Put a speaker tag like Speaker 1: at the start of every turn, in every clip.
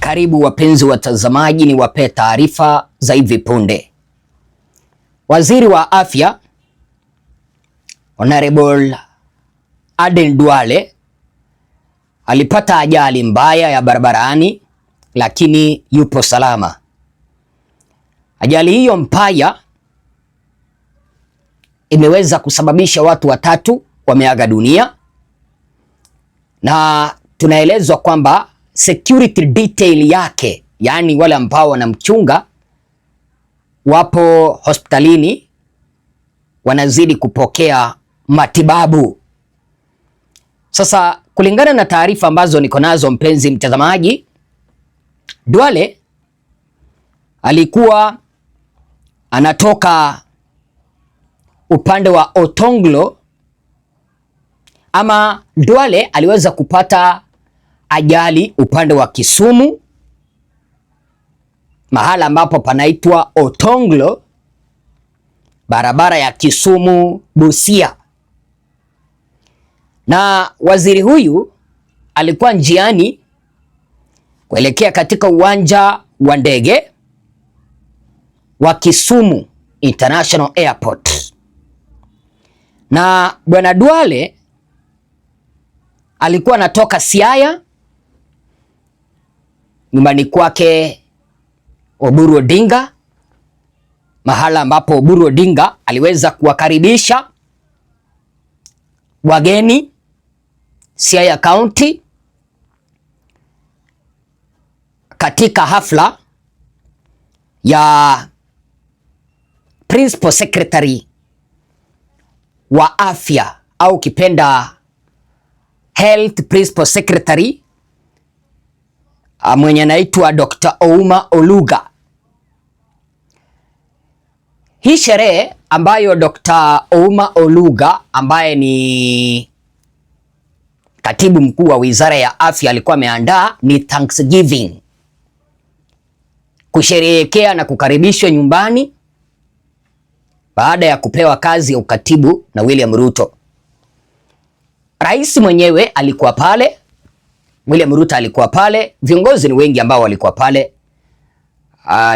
Speaker 1: Karibu wapenzi watazamaji, ni wape taarifa za hivi punde. Waziri wa Afya Honorable Aden Duale alipata ajali mbaya ya barabarani, lakini yupo salama. Ajali hiyo mbaya imeweza kusababisha watu watatu wameaga dunia, na tunaelezwa kwamba security detail yake, yaani wale ambao wanamchunga, wapo hospitalini wanazidi kupokea matibabu. Sasa kulingana na taarifa ambazo niko nazo, mpenzi mtazamaji, Duale alikuwa anatoka upande wa Otonglo, ama Duale aliweza kupata ajali upande wa Kisumu, mahala ambapo panaitwa Otonglo, barabara ya Kisumu Busia. Na waziri huyu alikuwa njiani kuelekea katika uwanja wa ndege wa Kisumu International Airport. Na bwana Duale alikuwa anatoka Siaya, nyumbani kwake Oburu Odinga, mahala ambapo Oburu Odinga aliweza kuwakaribisha wageni Siaya County katika hafla ya Principal Secretary wa afya, au kipenda Health Principal Secretary, mwenye anaitwa Dr. Ouma Oluga. Hii sherehe ambayo Dr. Ouma Oluga ambaye ni katibu mkuu wa Wizara ya Afya alikuwa ameandaa ni Thanksgiving, kusherehekea na kukaribishwa nyumbani baada ya kupewa kazi ya ukatibu na William Ruto. Rais mwenyewe alikuwa pale, William Ruto alikuwa pale, viongozi ni wengi ambao walikuwa pale.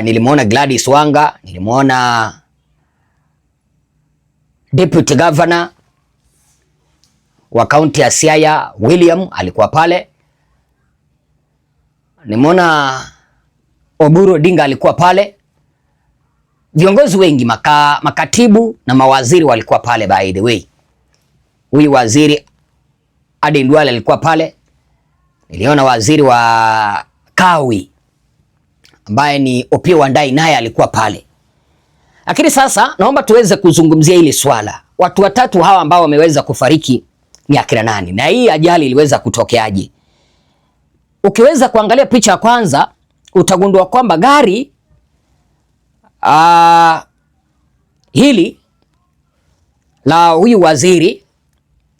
Speaker 1: Nilimuona Gladys Wanga, nilimuona Deputy Governor wa kaunti ya Siaya William alikuwa pale, nimeona Oburu Odinga alikuwa pale, viongozi wengi, makatibu na mawaziri walikuwa pale. By the way, huyu waziri Aden Duale alikuwa pale. Niliona waziri wa Kawi ambaye ni Opiyo Wandayi naye alikuwa pale. Lakini sasa naomba tuweze kuzungumzia hili swala. Watu watatu hawa ambao wameweza kufariki ni akina nani? Na hii ajali iliweza kutokeaje? Ukiweza kuangalia picha ya kwanza utagundua kwamba gari hili la huyu waziri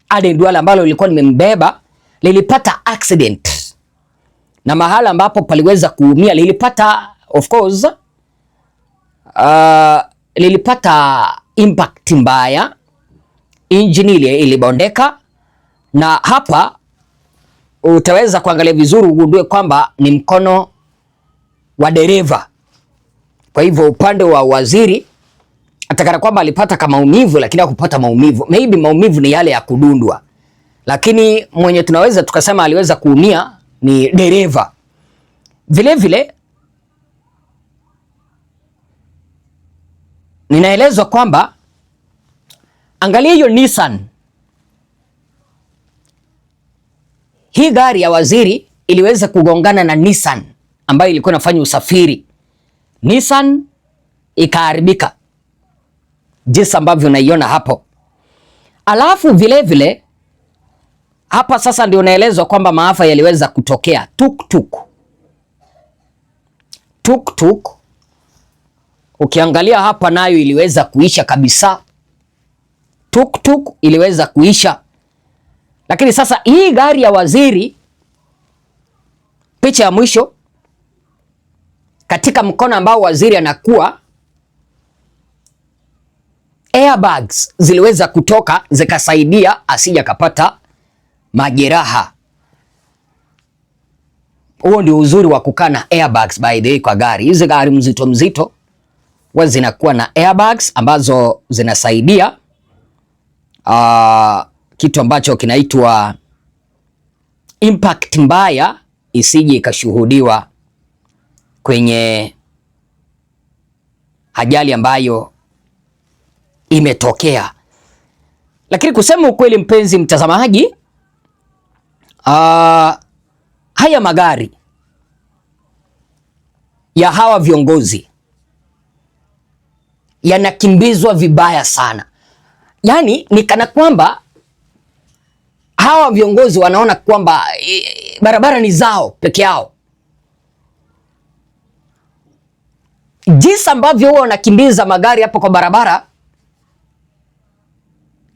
Speaker 1: Aden Duale ambalo lilikuwa limembeba lilipata accident, na mahala ambapo paliweza kuumia lilipata, of course, lilipata impact mbaya, engine ile ilibondeka, na hapa utaweza kuangalia vizuri ugundue kwamba ni mkono wa dereva. Kwa hivyo upande wa waziri atakana kwamba alipata kama maumivu, lakini hakupata maumivu. Maybe maumivu ni yale ya kudundwa, lakini mwenye tunaweza tukasema aliweza kuumia ni dereva. Vile vile ninaelezwa kwamba, angalia hiyo Nissan, hii gari ya waziri iliweza kugongana na Nissan ambayo ilikuwa inafanya usafiri. Nissan ikaharibika jinsi ambavyo unaiona hapo. Alafu vile vile hapa sasa ndio unaelezwa kwamba maafa yaliweza kutokea. Tuk-tuk ukiangalia hapa nayo iliweza kuisha kabisa. Tuk-tuk iliweza kuisha. Lakini sasa hii gari ya waziri, picha ya mwisho katika mkono ambao waziri anakuwa, airbags ziliweza kutoka zikasaidia asija kapata majeraha. Huo ndio uzuri wa kukaa na airbags by the way kwa gari. Hizi gari mzito huwa zinakuwa na airbags ambazo zinasaidia kitu ambacho kinaitwa impact mbaya isije ikashuhudiwa kwenye ajali ambayo imetokea. Lakini kusema ukweli, mpenzi mtazamaji, haya magari ya hawa viongozi yanakimbizwa vibaya sana. Yaani ni kana kwamba hawa viongozi wanaona kwamba barabara ni zao peke yao. Jinsi ambavyo huwa wanakimbiza magari hapo kwa barabara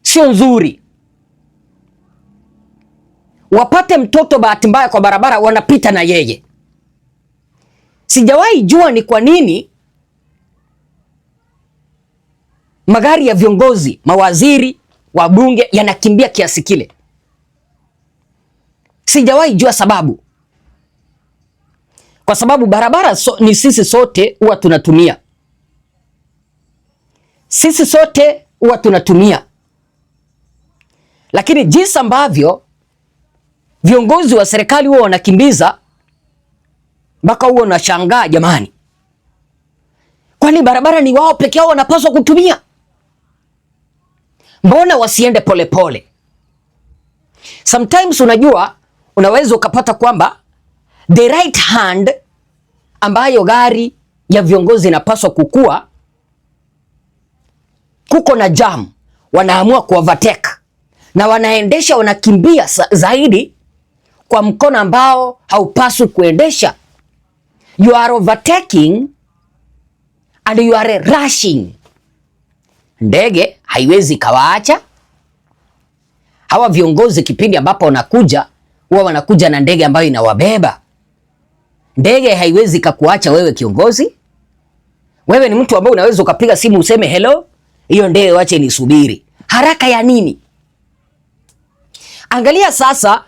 Speaker 1: sio nzuri. Wapate mtoto bahati mbaya kwa barabara, wanapita na yeye. Sijawahi jua ni kwa nini magari ya viongozi, mawaziri, wabunge yanakimbia kiasi kile. Sijawahi jua sababu. Kwa sababu barabara ni sisi sote huwa tunatumia. Sisi sote huwa tunatumia. Lakini jinsi ambavyo viongozi wa serikali huwa wanakimbiza, mpaka huwa unashangaa jamani. Kwani barabara ni wao peke yao wanapaswa kutumia? Mbona wasiende polepole? Sometimes unajua, unaweza ukapata kwamba the right hand ambayo gari ya viongozi inapaswa kukua, kuko na jam, wanaamua kuovertake na wanaendesha, wanakimbia zaidi kwa mkono ambao haupaswi kuendesha. You are overtaking and you are rushing. Ndege haiwezi kawaacha hawa viongozi. Kipindi ambapo wanakuja, huwa wanakuja na ndege ambayo inawabeba. Ndege haiwezi kakuacha wewe kiongozi. Wewe ni mtu ambaye unaweza ukapiga simu useme hello, hiyo ndege wache nisubiri. Haraka ya nini? Angalia sasa,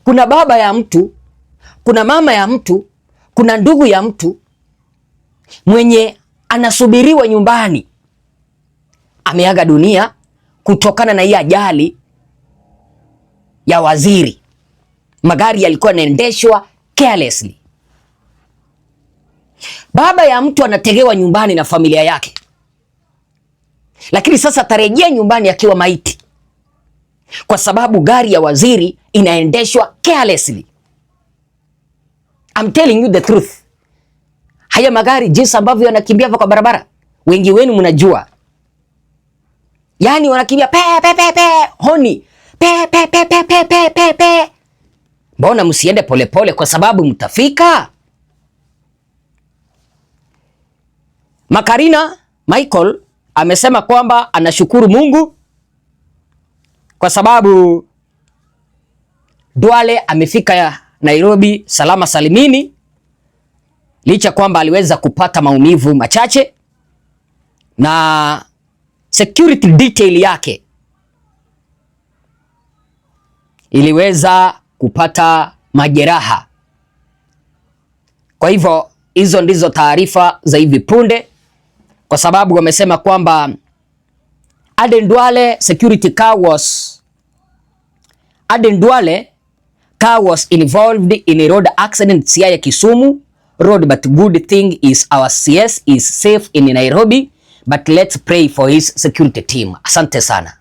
Speaker 1: kuna baba ya mtu, kuna mama ya mtu, kuna ndugu ya mtu mwenye anasubiriwa nyumbani, ameaga dunia kutokana na hii ajali ya waziri. Magari yalikuwa yanaendeshwa carelessly. Baba ya mtu anategewa nyumbani na familia yake, lakini sasa tarejea nyumbani akiwa maiti kwa sababu gari ya waziri inaendeshwa carelessly. I'm telling you the truth. Haya magari jinsi ambavyo yanakimbia kwa barabara, wengi wenu mnajua. Yaani wanakimbia pe pe pe pe, honi pe pe pe pe pe pe pe pe. Mbona msiende polepole kwa sababu mtafika? Makarina Michael amesema kwamba anashukuru Mungu kwa sababu Duale amefika Nairobi salama salimini, licha kwamba aliweza kupata maumivu machache na security detail yake iliweza kupata majeraha. Kwa hivyo hizo ndizo taarifa za hivi punde, kwa sababu wamesema kwamba Aden Duale car was involved in a road accident Siaya Kisumu road, but good thing is our CS is safe in Nairobi, but let's pray for his security team. Asante sana.